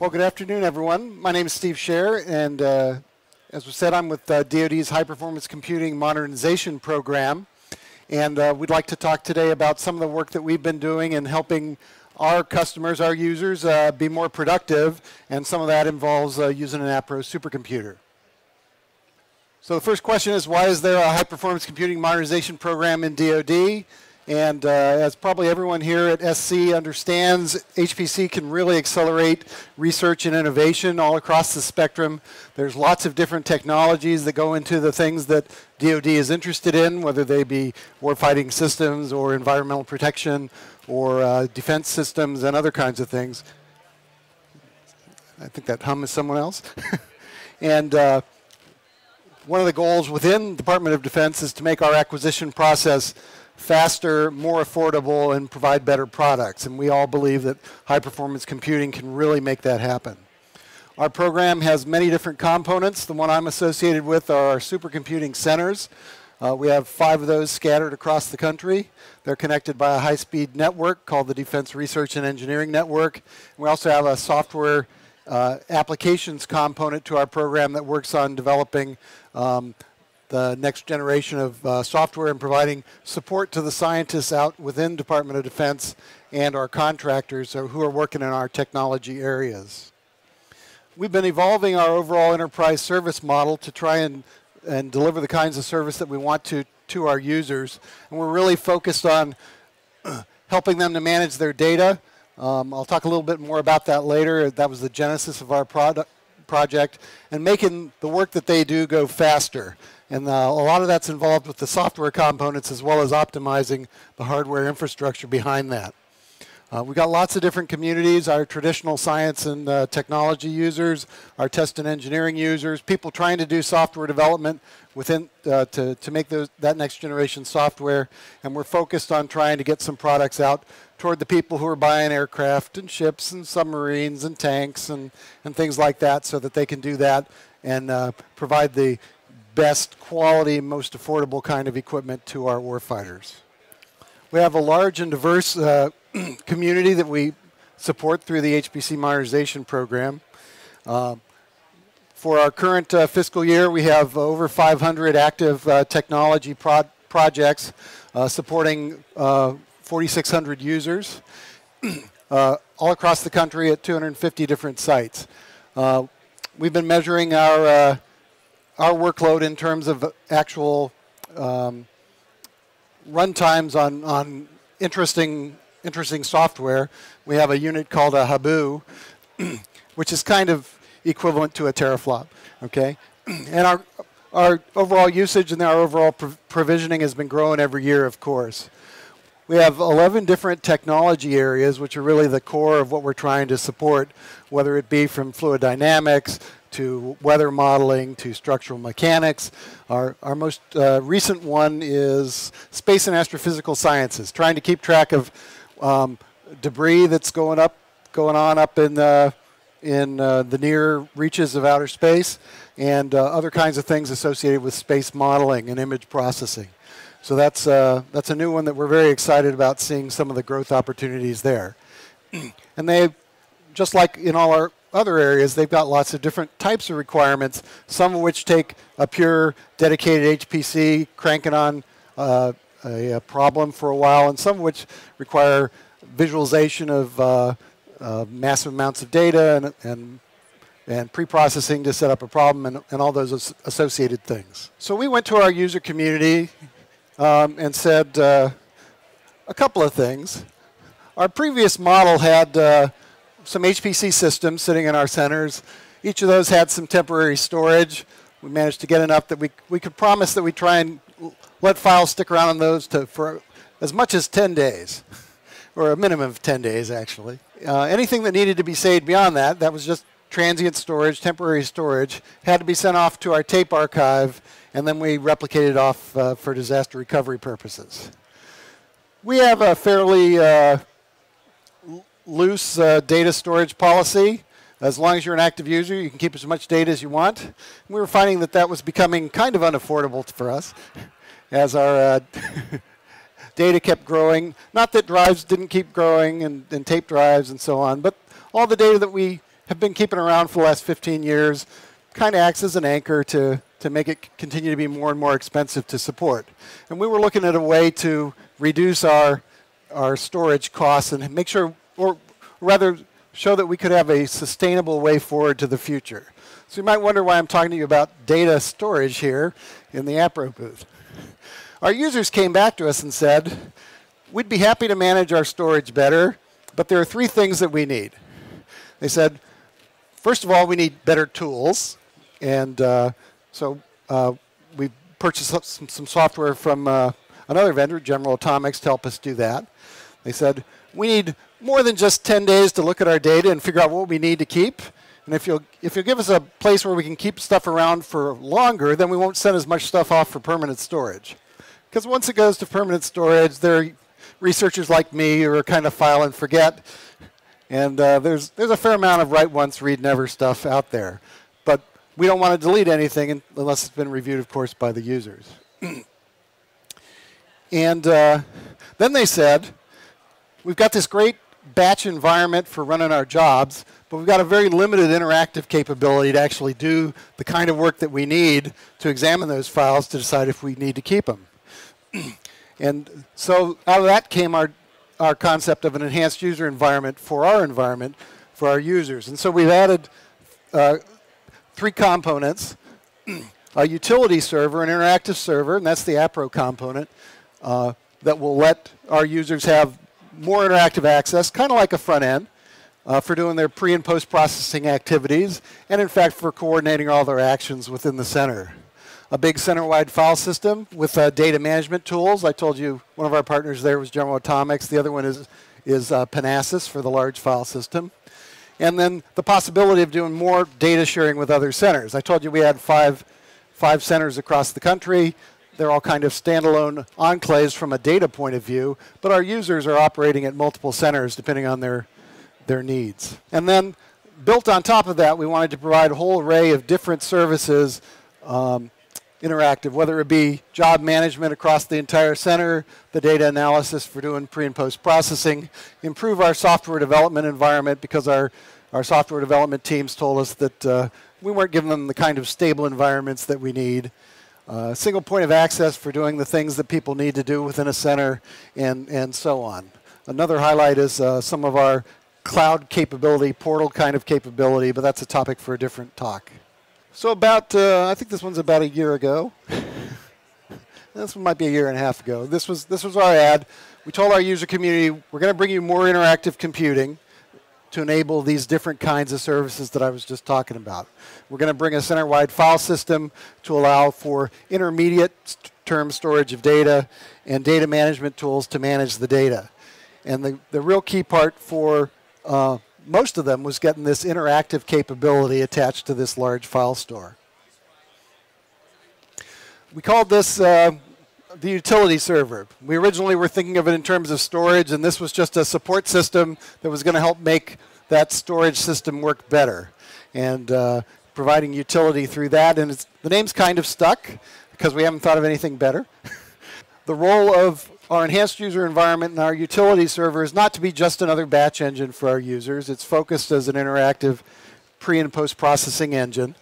Well, good afternoon, everyone. My name is Steve Scherr, and as we said, I'm with DOD's High Performance Computing Modernization Program. And we'd like to talk today about some of the work that we've been doing in helping our customers, our users, be more productive. And some of that involves using an Appro supercomputer. So the first question is, why is there a High Performance Computing Modernization Program in DOD? And as probably everyone here at SC understands, HPC can really accelerate research and innovation all across the spectrum. There's lots of different technologies that go into the things that DOD is interested in, whether they be warfighting systems or environmental protection or defense systems and other kinds of things. I think that hum is someone else. And one of the goals within the Department of Defense is to make our acquisition process faster, more affordable, and provide better products. And we all believe that high-performance computing can really make that happen. Our program has many different components. The one I'm associated with are our supercomputing centers. We have 5 of those scattered across the country. They're connected by a high-speed network called the Defense Research and Engineering Network. And we also have a software applications component to our program that works on developing the next generation of software and providing support to the scientists out within Department of Defense and our contractors who are working in our technology areas. We've been evolving our overall enterprise service model to try and deliver the kinds of service that we want to our users. And we're really focused on helping them to manage their data. I'll talk a little bit more about that later. That was the genesis of our project, and making the work that they do go faster. And a lot of that's involved with the software components as well as optimizing the hardware infrastructure behind that. We've got lots of different communities, our traditional science and technology users, our test and engineering users, people trying to do software development within to make that next generation software. And we're focused on trying to get some products out toward the people who are buying aircraft and ships and submarines and tanks and things like that, so that they can do that and provide the best quality, most affordable kind of equipment to our warfighters. We have a large and diverse community that we support through the HPC Modernization Program. For our current fiscal year, we have over 500 active technology projects supporting 4,600 users all across the country at 250 different sites. We've been measuring our workload in terms of actual runtimes on interesting software. We have a unit called a Habu, which is kind of equivalent to a teraflop. Okay, and our overall usage and our overall provisioning has been growing every year, of course. We have 11 different technology areas, which are really the core of what we're trying to support, whether it be from fluid dynamics to weather modeling to structural mechanics. Our most recent one is space and astrophysical sciences, trying to keep track of debris that's going on up in the near reaches of outer space, and other kinds of things associated with space modeling and image processing. So that's a new one that we're very excited about, seeing some of the growth opportunities there. And they, just like in all our other areas, they've got lots of different types of requirements, some of which take a pure dedicated HPC cranking on a problem for a while, and some of which require visualization of massive amounts of data and pre-processing to set up a problem and all those associated things. So we went to our user community and said a couple of things. Our previous model had some HPC systems sitting in our centers. Each of those had some temporary storage. We managed to get enough that we could promise that we try and let files stick around on those for as much as 10 days, or a minimum of 10 days, actually. Anything that needed to be saved beyond that, that was just transient storage, temporary storage, had to be sent off to our tape archive, and then we replicated off for disaster recovery purposes. We have a fairly loose data storage policy. As long as you're an active user, you can keep as much data as you want. And we were finding that that was becoming kind of unaffordable for us as our data kept growing. Not that drives didn't keep growing and tape drives and so on, but all the data that we have been keeping around for the last 15 years, kind of acts as an anchor to make it continue to be more and more expensive to support. And we were looking at a way to reduce our storage costs and make sure, or rather show that we could have a sustainable way forward to the future. So you might wonder why I'm talking to you about data storage here in the Appro booth. Our users came back to us and said, we'd be happy to manage our storage better, but there are 3 things that we need. They said, first of all, we need better tools. And so we purchased some software from another vendor, General Atomics, to help us do that. They said, we need more than just 10 days to look at our data and figure out what we need to keep. And if you'll give us a place where we can keep stuff around for longer, then we won't send as much stuff off for permanent storage. Because once it goes to permanent storage, there are researchers like me who are kind of file and forget. And there's a fair amount of write once, read never stuff out there. But we don't want to delete anything unless it's been reviewed, of course, by the users. And then they said, we've got this great batch environment for running our jobs, but we've got a very limited interactive capability to actually do the kind of work that we need to examine those files to decide if we need to keep them. And so out of that came our concept of an enhanced user environment for our users. And so we've added 3 components, a utility server, an interactive server, and that's the Appro component, that will let our users have more interactive access, kind of like a front end, for doing their pre- and post-processing activities, and in fact for coordinating all their actions within the center. A big center-wide file system with data management tools. I told you one of our partners there was General Atomics. The other one is Panasys for the large file system. And then the possibility of doing more data sharing with other centers. I told you we had five centers across the country. They're all kind of standalone enclaves from a data point of view, but our users are operating at multiple centers depending on their needs. And then built on top of that, we wanted to provide a whole array of different services, interactive, whether it be job management across the entire center, the data analysis for doing pre- and post-processing, improve our software development environment because our software development teams told us that we weren't giving them the kind of stable environments that we need. Single point of access for doing the things that people need to do within a center, and so on. Another highlight is some of our cloud capability, portal kind of capability, but that's a topic for a different talk. So about, I think this one's about a year ago. This one might be a year and a half ago. This was our ad. We told our user community, we're going to bring you more interactive computing to enable these different kinds of services that I was just talking about. We're going to bring a center-wide file system to allow for intermediate-term storage of data and data management tools to manage the data. And the real key part for most of them was getting this interactive capability attached to this large file store. We called this the utility server. We originally were thinking of it in terms of storage, and this was just a support system that was going to help make that storage system work better, and providing utility through that. And the name's kind of stuck because we haven't thought of anything better. The role of our enhanced user environment and our utility server is not to be just another batch engine for our users. It's focused as an interactive pre- and post-processing engine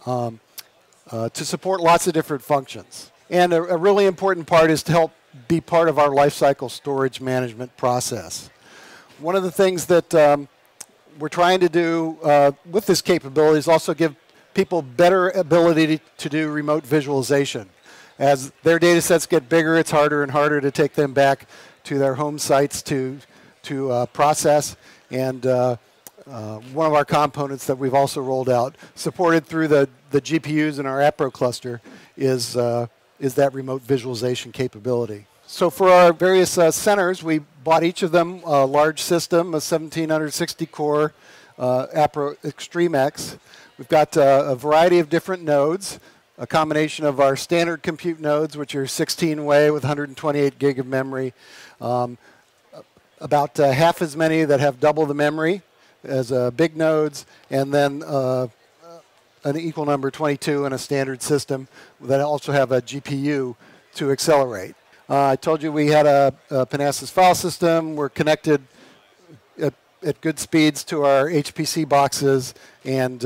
to support lots of different functions. And a really important part is to help be part of our lifecycle storage management process. One of the things that we're trying to do with this capability is also give people better ability to do remote visualization. As their data sets get bigger, it's harder and harder to take them back to their home sites to process. And one of our components that we've also rolled out, supported through the GPUs in our Appro cluster, is that remote visualization capability. So for our various centers, we bought each of them a large system, a 1760 core Appro Extreme X. We've got a variety of different nodes, a combination of our standard compute nodes, which are 16-way with 128 gig of memory, about half as many that have double the memory as big nodes, and then an equal number, 22, in a standard system that also have a GPU to accelerate. I told you we had a Panasys file system. We're connected at good speeds to our HPC boxes and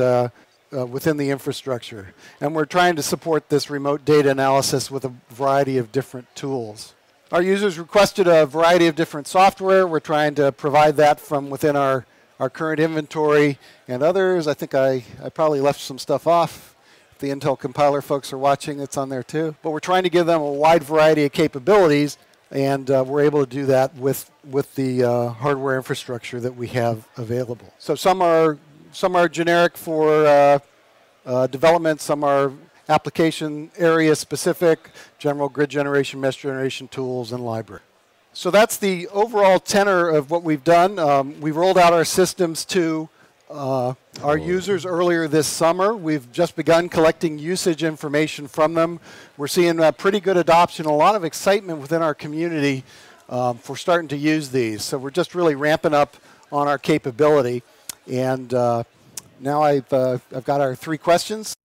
within the infrastructure. And we're trying to support this remote data analysis with a variety of different tools. Our users requested a variety of different software. We're trying to provide that from within our current inventory and others. I think I probably left some stuff off. If the Intel compiler folks are watching, it's on there too. But we're trying to give them a wide variety of capabilities, and we're able to do that with the hardware infrastructure that we have available. So some are generic for development, some are application area specific, general grid generation, mesh generation tools, and library. So that's the overall tenor of what we've done. We rolled out our systems to our users earlier this summer. We've just begun collecting usage information from them. We're seeing pretty good adoption, a lot of excitement within our community for starting to use these. So we're just really ramping up on our capability. And now I've got our 3 questions.